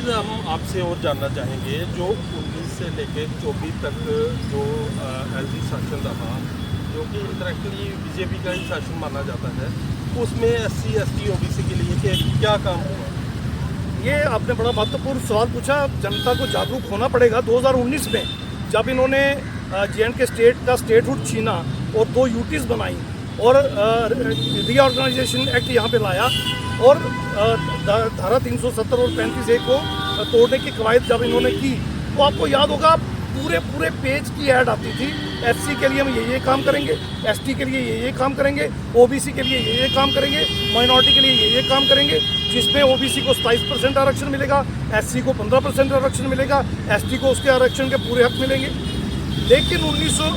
चीज़ हम आपसे और जानना चाहेंगे, जो 19 से लेकर 24 तक जो एलजी शासन रहा, जो कि इंटरेक्टली बीजेपी का ही शासन माना जाता है, उसमें SC ST OBC के लिए क्या काम हुआ? ये आपने बड़ा महत्वपूर्ण सवाल पूछा। जनता को जागरूक होना पड़ेगा। 2019 में जब इन्होंने J&K स्टेट का स्टेटहुड छीना और 2 यूटीज़ बनाई और रीऑर्गेनाइजेशन एक्ट यहाँ पे लाया और धारा 370 और 35A को तोड़ने की कवायद जब इन्होंने की, तो आपको याद होगा पूरे पेज की ऐड आती थी। SC के लिए हम ये काम करेंगे, ST के लिए ये काम करेंगे, OBC के लिए ये काम करेंगे, माइनॉरिटी के लिए ये काम करेंगे, जिसमें OBC को 27% आरक्षण मिलेगा, SC को 15% आरक्षण मिलेगा, ST को उसके आरक्षण के पूरे हक मिलेंगे। लेकिन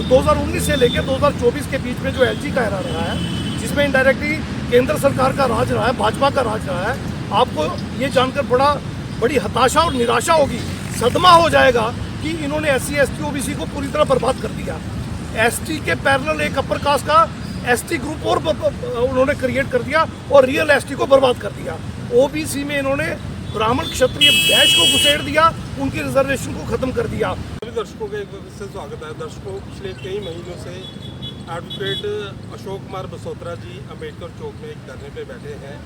2019 से लेकर 2024 के बीच में जो LG का एरा रहा है, जिसमें इनडायरेक्टली केंद्र सरकार का राज रहा है, भाजपा का राज रहा है, आपको ये जानकर बड़ी हताशा और निराशा होगी, सदमा हो जाएगा कि इन्होंने SC ST OBC को पूरी तरह बर्बाद कर दिया। ST के पैरेलल एक अपर कास्ट का ST ग्रुप और उन्होंने क्रिएट कर दिया और रियल ST को बर्बाद कर दिया। OBC में इन्होंने ब्राह्मण क्षत्रिय बैच को घुसेड़ दिया, उनकी रिजर्वेशन को खत्म कर दिया। सभी दर्शकों का एक बार से स्वागत है। दर्शकों, पिछले कई महीनों से एडवोकेट अशोक कुमार बसोत्रा जी अम्बेडकर चौक में एक धरने पे बैठे हैं।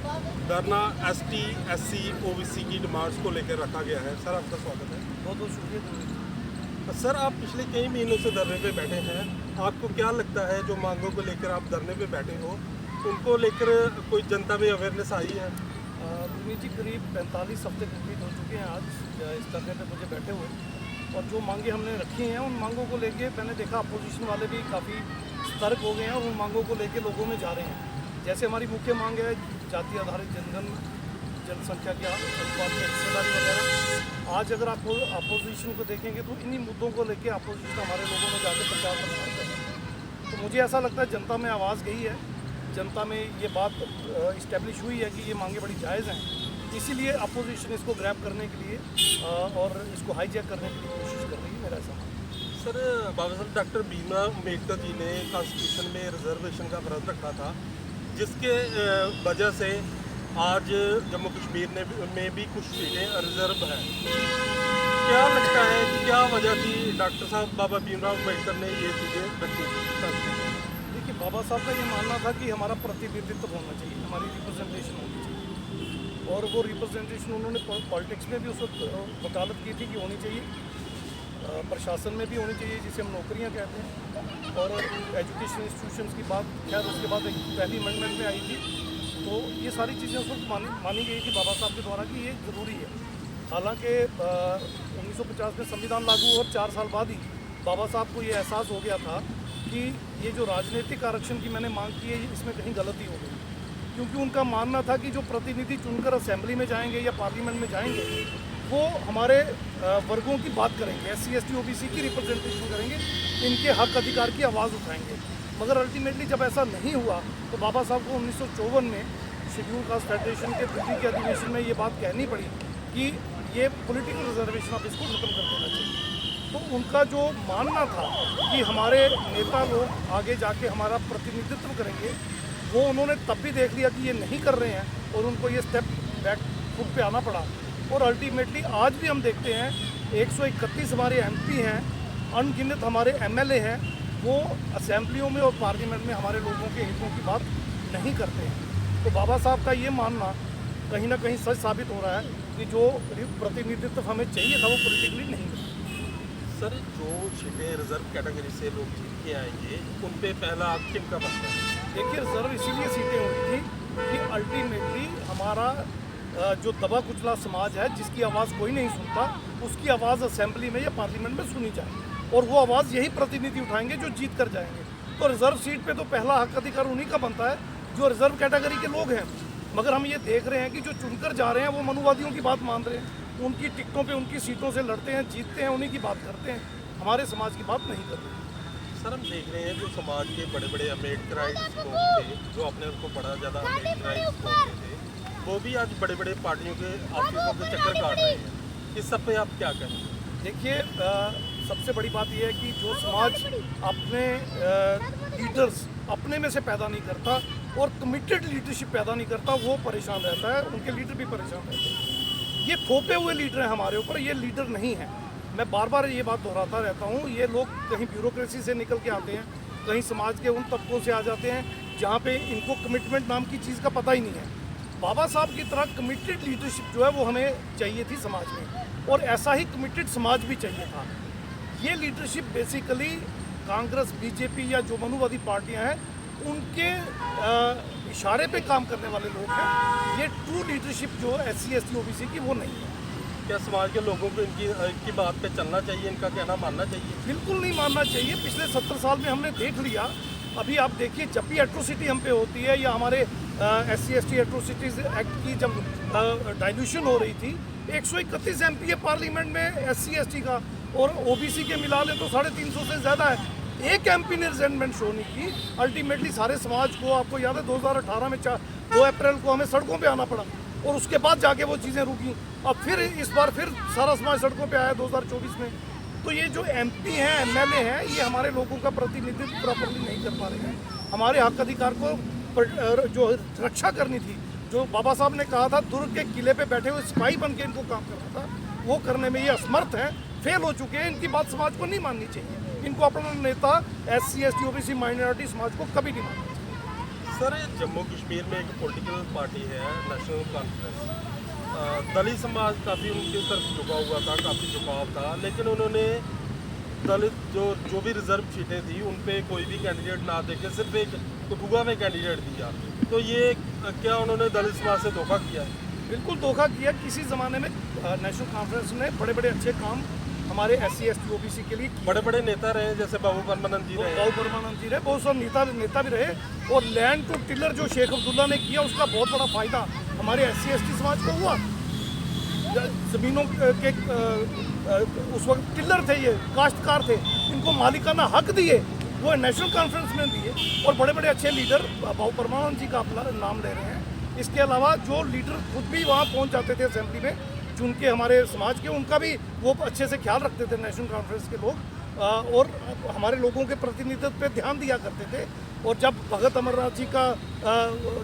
धरना ST SC OBC की डिमांड्स को लेकर रखा गया है। सर, आपका स्वागत है। बहुत बहुत शुक्रिया। सर, आप पिछले कई महीनों से धरने पे बैठे हैं, आपको क्या लगता है जो मांगों को लेकर आप धरने पे बैठे हो, उनको लेकर कोई जनता में अवेयरनेस आई है? जी करीब 45 हफ्ते कंप्लीट हो चुके हैं आज इस धरने पे मुझे बैठे हुए, और जो मांगे हमने रखी हैं उन मांगों को लेके मैंने देखा अपोजिशन वाले भी काफ़ी सतर्क हो गए हैं और उन मांगों को लेके लोगों में जा रहे हैं। जैसे हमारी मुख्य मांग है जाति आधारित जनगण, जनसंख्या के अनुपात में हिस्सेदारी वगैरह। आज अगर आप अपोजिशन को देखेंगे तो इन्हीं मुद्दों को लेके अपोजिशन हमारे लोगों में जाकर प्रचार प्रसार कर रहे हैं। तो मुझे ऐसा लगता है जनता में आवाज़ गई है, जनता में ये बात इस्टेब्लिश हुई है कि ये मांगे बड़ी जायज़ हैं, इसीलिए अपोजिशन इसको ग्रैब करने के लिए और इसको हाईजैक करने के लिए कोशिश कर रही है। मेरा ऐसा सर, बाबा साहब डॉक्टर भीमराव अम्बेडकर जी ने कॉन्स्टिट्यूशन में रिजर्वेशन का व्रत रखा था, जिसके वजह से आज जम्मू कश्मीर में भी कुछ सीटें रिजर्व हैं। क्या लगता है कि क्या वजह थी डॉक्टर साहब बाबा भीमराव अम्बेडकर ने ये चीज़ें रखी? देखिए, बाबा साहब का ये मानना था कि हमारा प्रतिनिधित्व होना चाहिए, हमारी रिप्रेजेंटेशन होनी चाहिए, और वो रिप्रेजेंटेशन उन्होंने पॉलिटिक्स में भी उस वक्त वकालत की थी कि होनी चाहिए, प्रशासन में भी होनी चाहिए, जिसे हम नौकरियां कहते हैं, और एजुकेशन इंस्टीट्यूशंस की बात खैर उसके बाद एक पहली अमेंडमेंट में आई थी। तो ये सारी चीज़ें उस वक्त मानी गई थी बाबा साहब के द्वारा कि ये ज़रूरी है। हालांकि 1950 में संविधान लागू और 4 साल बाद ही बाबा साहब को ये एहसास हो गया था कि ये जो राजनीतिक आरक्षण की मैंने मांग की है इसमें कहीं गलती हो गई, क्योंकि उनका मानना था कि जो प्रतिनिधि चुनकर असेंबली में जाएंगे या पार्लियामेंट में जाएंगे वो हमारे वर्गों की बात करेंगे, SC ST OBC की रिप्रेजेंटेशन करेंगे, इनके हक अधिकार की आवाज़ उठाएंगे। मगर अल्टीमेटली जब ऐसा नहीं हुआ तो बाबा साहब को 1954 में शेड्यूल कास्ट फेडरेशन के दिल्ली के अधिवेशन में ये बात कहनी पड़ी कि ये पॉलिटिकल रिजर्वेशन आप इसको खत्म कर देना चाहिए। तो उनका जो मानना था कि हमारे नेता लोग आगे जाके हमारा प्रतिनिधित्व करेंगे, वो उन्होंने तब भी देख लिया कि ये नहीं कर रहे हैं और उनको ये स्टेप बैक फुट पे आना पड़ा। और अल्टीमेटली आज भी हम देखते हैं 131 हमारे MP हैं, अनगिनत हमारे MLA हैं, वो असेंबलियों में और पार्लियामेंट में हमारे लोगों के हितों की बात नहीं करते हैं। तो बाबा साहब का ये मानना कहीं ना कहीं सच साबित हो रहा है कि जो प्रतिनिधित्व हमें चाहिए था वो पॉलिटिकली नहीं है। सर, जो सीटें रिजर्व कैटेगरी से लोग जीत के आएंगे उन पे पहला आप किन का बनता है? देखिए, रिजर्व इसीलिए सीटें हुई थी कि अल्टीमेटली हमारा जो दबा कुचला समाज है, जिसकी आवाज़ कोई नहीं सुनता, उसकी आवाज़ असेंबली में या पार्लियामेंट में सुनी जाए, और वो आवाज़ यही प्रतिनिधि उठाएंगे जो जीत कर जाएंगे। तो रिजर्व सीट पे तो पहला हक अधिकार उन्हीं का बनता है जो रिजर्व कैटेगरी के लोग हैं। मगर हम ये देख रहे हैं कि जो चुनकर जा रहे हैं वो मनुवादियों की बात मान रहे हैं, उनकी टिकटों पे उनकी सीटों से लड़ते हैं, जीतते हैं, उन्हीं की बात करते हैं, हमारे समाज की बात नहीं करते। सर, हम देख रहे हैं जो समाज के बड़े बड़े अम्बेडकराइट्स लोग थे, जो अपने उनको बड़ा ज़्यादा अम्बेडकराइट्स बोलते थे, वो भी आज बड़े बड़े पार्टियों के ऑफिसों के चक्कर काट रहे हैं। इस सब पे आप क्या कहें? देखिए, सबसे बड़ी बात यह है कि जो समाज अपने लीडर्स अपने में से पैदा नहीं करता और कमिटेड लीडरशिप पैदा नहीं करता, वो परेशान रहता है, उनके लीडर भी परेशान रहते हैं। ये थोपे हुए लीडर हैं हमारे ऊपर, ये लीडर नहीं है। मैं बार बार ये बात दोहराता रहता हूँ, ये लोग कहीं ब्यूरोक्रेसी से निकल के आते हैं, कहीं समाज के उन तबकों से आ जाते हैं जहाँ पे इनको कमिटमेंट नाम की चीज़ का पता ही नहीं है। बाबा साहब की तरह कमिटेड लीडरशिप जो है वो हमें चाहिए थी समाज में, और ऐसा ही कमिटेड समाज भी चाहिए था। ये लीडरशिप बेसिकली कांग्रेस, बीजेपी या जो मनुवादी पार्टियां हैं उनके इशारे पे काम करने वाले लोग हैं। ये ट्रू लीडरशिप जो SC ST OBC की वो नहीं है। क्या समाज के लोगों को इनकी बात पे चलना चाहिए, इनका कहना मानना चाहिए? बिल्कुल नहीं मानना चाहिए। पिछले 70 साल में हमने देख लिया। अभी आप देखिए, जब भी एट्रोसिटी हम पे होती है या हमारे SC ST एट्रोसिटीज एक्ट की जब डाइल्यूशन हो रही थी, 131 MP है पार्लियामेंट में SC ST का, और OBC के मिला लें तो 350 से ज़्यादा है। एक MP ने रिजेंटमेंट शो नहीं की। अल्टीमेटली सारे समाज को, आपको याद है 2018 में 2 अप्रैल को हमें सड़कों पे आना पड़ा, और उसके बाद जाके वो चीज़ें रुकी। अब फिर इस बार फिर सारा समाज सड़कों पे आया 2024 में। तो ये जो MP हैं, MLA हैं, ये हमारे लोगों का प्रतिनिधित्व प्रॉपरली नहीं कर पा रहे हैं। हमारे हक अधिकार को जो रक्षा करनी थी, जो बाबा साहब ने कहा था दुर्ग के किले पे बैठे हुए सिपाही बन के इनको काम करना था, वो करने में ये असमर्थ हैं, फेल हो चुके हैं। इनकी बात समाज को नहीं माननी चाहिए। इनको अपना नेता SC ST OBC माइनॉरिटी समाज को कभी नहीं मानना चाहिए। सर, जम्मू कश्मीर में एक पॉलिटिकल पार्टी है नेशनल कॉन्फ्रेंस। दलित समाज काफ़ी उनकी तरफ झुका हुआ था, काफ़ी झुकाव था, लेकिन उन्होंने दलित जो भी रिजर्व सीटें थी उन पे कोई भी कैंडिडेट ना देके सिर्फ एक कठुआ में कैंडिडेट दिया। तो ये क्या उन्होंने दलित समाज से धोखा किया है? बिल्कुल धोखा किया। किसी ज़माने में नेशनल कॉन्फ्रेंस ने बड़े बड़े अच्छे काम हमारे SC ST OBC के लिए किए। बड़े बड़े नेता रहे, जैसे बाबू परमानंद जी रहे, बाबू परमानंद जी रहे, बहुत सारे नेता भी रहे। और लैंड टू टिलर जो शेख अब्दुल्ला ने किया, उसका बहुत बड़ा फायदा हमारे SC ST समाज को हुआ। ज़मीनों के उस वक्त टिलर थे, ये काश्तकार थे, इनको मालिकाना हक दिए, वो नेशनल कॉन्फ्रेंस में दिए। और बड़े बड़े अच्छे लीडर, बाबू परमानंद जी का आप नाम ले रहे हैं। इसके अलावा जो लीडर खुद भी वहाँ पहुँच जाते थे असेंबली में, जिनके हमारे समाज के, उनका भी वो अच्छे से ख्याल रखते थे नेशनल कॉन्फ्रेंस के लोग, और हमारे लोगों के प्रतिनिधित्व पे ध्यान दिया करते थे। और जब भगत अमरनाथ जी का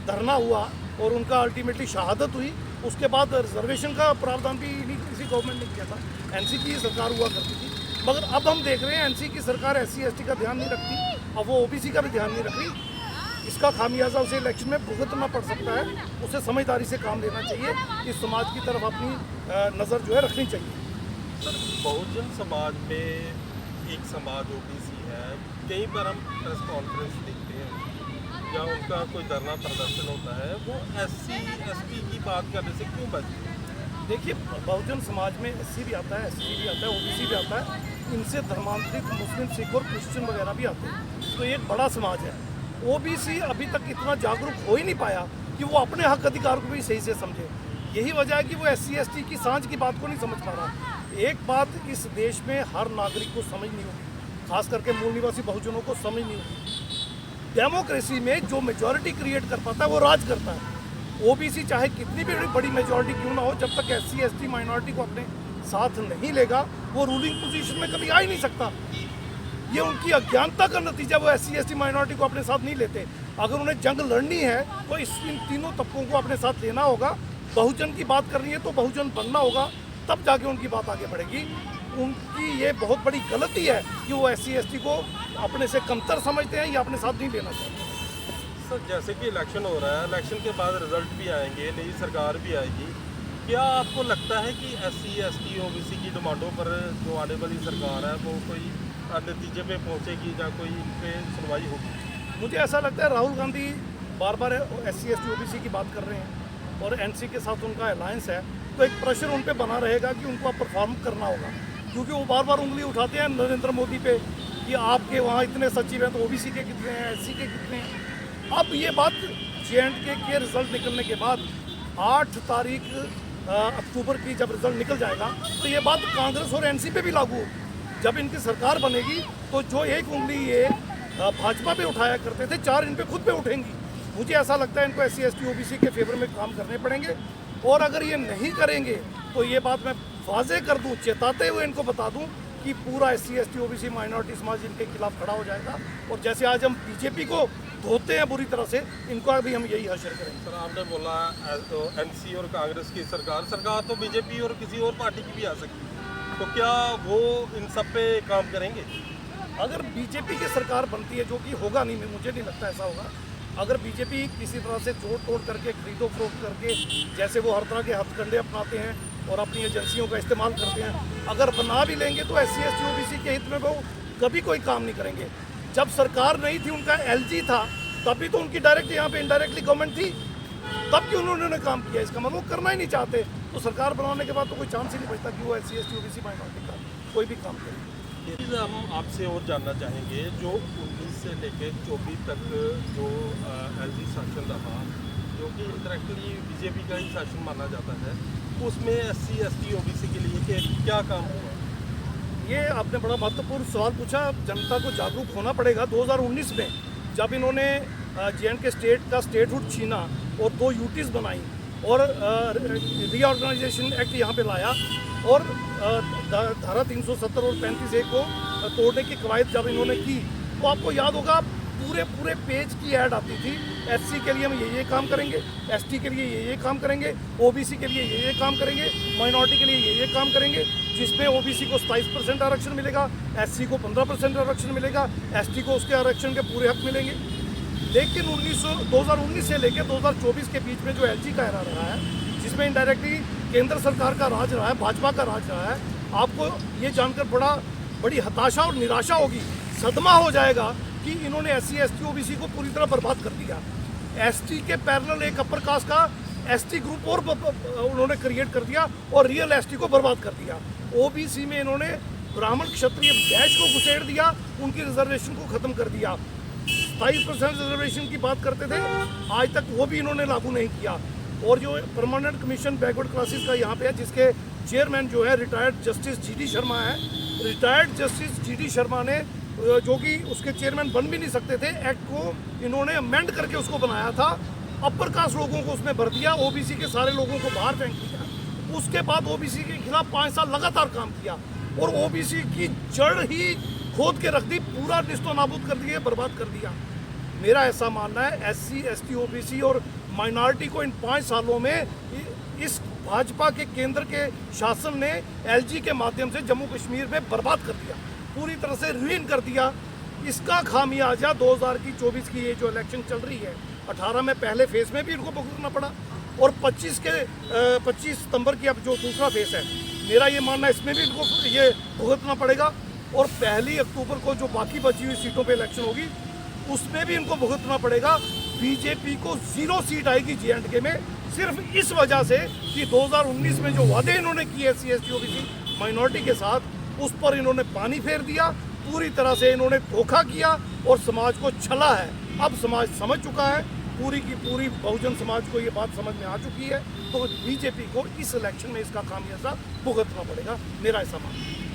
धरना हुआ और उनका अल्टीमेटली शहादत हुई, उसके बाद रिजर्वेशन का प्रावधान भी किसी गवर्नमेंट ने किया था। NC की सरकार हुआ करती थी, मगर अब हम देख रहे हैं NC की सरकार SC ST का ध्यान नहीं रखती, अब वो OBC का भी ध्यान नहीं रख रही। इसका खामियाजा उसे इलेक्शन में भुगतना पड़ सकता है। उसे समझदारी से काम लेना चाहिए, इस समाज की तरफ अपनी नज़र जो है रखनी चाहिए। सर, बहुजन समाज में एक समाज OBC है, कहीं पर हम प्रेस कॉन्फ्रेंस देखते हैं या उनका कोई धरना प्रदर्शन होता है, वो SC ST की बात करने से क्यों बचते हैं? देखिए, बहुजन समाज में SC भी आता है, ST भी आता है, OBC भी आता है। इनसे धर्मांतरित मुस्लिम, सिख और क्रिश्चियन वगैरह भी आते हैं। तो ये एक बड़ा समाज है। OBC अभी तक इतना जागरूक हो ही नहीं पाया कि वो अपने हक अधिकार को भी सही से समझे। यही वजह है कि वो SC ST की सांझ की बात को नहीं समझ पा रहा। एक बात इस देश में हर नागरिक को समझनी होगी, खास करके मूल निवासी बहुजनों को समझनी होगी। डेमोक्रेसी में जो मेजॉरिटी क्रिएट कर पाता है वो राज करता है। OBC चाहे कितनी भी बड़ी मेजॉरिटी क्यों ना हो, जब तक SC ST माइनॉरिटी को अपने साथ नहीं लेगा, वो रूलिंग पोजीशन में कभी आ ही नहीं सकता। ये उनकी अज्ञानता का नतीजा, वो SC ST माइनॉरिटी को अपने साथ नहीं लेते। अगर उन्हें जंग लड़नी है तो इन तीनों तबकों को अपने साथ लेना होगा। बहुजन की बात करनी है तो बहुजन बनना होगा, तब जाके उनकी बात आगे बढ़ेगी। उनकी ये बहुत बड़ी गलती है कि वो SC ST को अपने से कमतर समझते हैं या अपने साथ नहीं लेना चाहते। सर, जैसे कि इलेक्शन हो रहा है, इलेक्शन के बाद रिजल्ट भी आएंगे, नई सरकार भी आएगी, क्या आपको लगता है कि SC ST OBC की डिमांडों पर जो आने वाली सरकार है वो कोई नतीजे पे पहुंचेगी या कोई इन पे सुनवाई होगी? मुझे ऐसा लगता है राहुल गांधी बार बार SC ST OBC की बात कर रहे हैं और NC के साथ उनका अलायंस है, तो एक प्रेशर उन पे बना रहेगा कि उनको अब परफॉर्म करना होगा। क्योंकि वो बार बार उंगली उठाते हैं नरेंद्र मोदी पे कि आपके वहाँ इतने सचिव हैं तो OBC के कितने हैं, SC के कितने हैं। अब ये बात J&K के रिजल्ट निकलने के बाद 8 तारीख अक्टूबर की जब रिजल्ट निकल जाएगा तो ये बात कांग्रेस और NC पे भी लागू होगी। जब इनकी सरकार बनेगी तो जो एक उंगली ये भाजपा पे उठाया करते थे, 4 इन पे खुद पे उठेंगी। मुझे ऐसा लगता है इनको SC ST OBC के फेवर में काम करने पड़ेंगे, और अगर ये नहीं करेंगे तो ये बात मैं वाजे कर दूं, चेताते हुए इनको बता दूं कि पूरा SC ST OBC माइनॉरिटी समाज इनके खिलाफ खड़ा हो जाएगा। और जैसे आज हम बीजेपी को धोते हैं बुरी तरह से, इनको भी हम यही हशर करेंगे। सर आपने बोला तो NC और कांग्रेस की सरकार तो बीजेपी और किसी और पार्टी की भी आ सकती है, तो क्या वो इन सब पे काम करेंगे? अगर बीजेपी की सरकार बनती है, जो कि होगा नहीं, मुझे नहीं लगता ऐसा होगा, अगर बीजेपी किसी तरह से जोड़ तोड़ करके खरीदो फरोख्त करके, जैसे वो हर तरह के हथकंडे अपनाते हैं और अपनी एजेंसियों का इस्तेमाल करते हैं, अगर बना भी लेंगे तो SC ST OBC के हित में वो कभी कोई काम नहीं करेंगे। जब सरकार नहीं थी, उनका LG था, तभी तो उनकी डायरेक्ट यहाँ पे इनडायरेक्टली गवर्नमेंट थी, तब क्यों उन्होंने काम किया? इसका मतलब वो करना ही नहीं चाहते। तो सरकार बनाने के बाद तो कोई चांस ही नहीं बचता कि वो SC ST OBC माइनॉरिटी का कोई भी काम करे। ये चीज़ हम आपसे और जानना चाहेंगे, जो 19 से लेकर 24 तक जो LG शासन रहा, जो कि इंटरेक्टली बीजेपी का ही शासन माना जाता है, उसमें SC ST OBC के लिए क्या काम हुआ? ये आपने बड़ा महत्वपूर्ण सवाल पूछा। जनता को जागरूक होना पड़ेगा। 2019 में जब इन्होंने J&K स्टेट का स्टेटहुड छीना और 2 UTs बनाई और रीऑर्गेनाइजेशन एक्ट यहाँ पे लाया और धारा 370 और 35A को तोड़ने की कवायद जब इन्होंने की, तो आपको याद होगा पूरे पेज की ऐड आती थी। SC के लिए हम ये काम करेंगे, ST के लिए ये काम करेंगे, OBC के लिए ये काम करेंगे, माइनॉरिटी के लिए ये काम करेंगे, जिसमें OBC को 27% आरक्षण मिलेगा, SC को 15% आरक्षण मिलेगा, ST को उसके आरक्षण के पूरे हक मिलेंगे। लेकिन 2019 से लेकर 2024 के बीच में जो LG का एरा रहा है, जिसमें इनडायरेक्टली केंद्र सरकार का राज रहा है, भाजपा का राज रहा है, आपको ये जानकर बड़ी हताशा और निराशा होगी, सदमा हो जाएगा कि इन्होंने SC ST OBC को पूरी तरह बर्बाद कर दिया। ST के पैरेलल एक अपर कास्ट का ST ग्रुप और उन्होंने क्रिएट कर दिया और रियल ST को बर्बाद कर दिया। OBC में इन्होंने ब्राह्मण क्षत्रिय बैच को घुसेड़ दिया, उनकी रिजर्वेशन को ख़त्म कर दिया। 27% रिजर्वेशन की बात करते थे, आज तक वो भी इन्होंने लागू नहीं किया। और जो परमानेंट कमीशन बैकवर्ड क्लासेस का यहाँ पे है, जिसके चेयरमैन जो है रिटायर्ड जस्टिस GD शर्मा है। रिटायर्ड जस्टिस GD शर्मा ने, जो कि उसके चेयरमैन बन भी नहीं सकते थे, एक्ट को इन्होंने अमेंड करके उसको बनाया था। अपर कास्ट लोगों को उसमें भर दिया, OBC के सारे लोगों को बाहर फेंक दिया। उसके बाद OBC के खिलाफ 5 साल लगातार काम किया और OBC की जड़ ही खोद के रख दी, पूरा निस्तो नाबूद कर दिया, बर्बाद कर दिया। मेरा ऐसा मानना है SC ST OBC और माइनॉरिटी को इन 5 सालों में इस भाजपा के केंद्र के शासन ने LG के माध्यम से जम्मू कश्मीर में बर्बाद कर दिया, पूरी तरह से रुइन कर दिया। इसका खामियाजा 2024 की ये जो इलेक्शन चल रही है, 18 में पहले फेज में भी इनको भुगतना पड़ा और 25 सितंबर की अब जो दूसरा फेज है, मेरा ये मानना है इसमें भी इनको ये भुगतना पड़ेगा। और 1 अक्टूबर को जो बाकी बची हुई सीटों पे इलेक्शन होगी, उसमें भी इनको भुगतना पड़ेगा। बीजेपी को 0 सीट आएगी J&K में, सिर्फ इस वजह से कि 2019 में जो वादे इन्होंने किए SC ST OBC माइनॉरिटी के साथ, उस पर इन्होंने पानी फेर दिया, पूरी तरह से इन्होंने धोखा किया और समाज को छला है। अब समाज समझ चुका है, पूरी की पूरी बहुजन समाज को ये बात समझ में आ चुकी है। तो बीजेपी को इस इलेक्शन में इसका खामियाजा भुगतना पड़ेगा, मेरा ऐसा मानना है।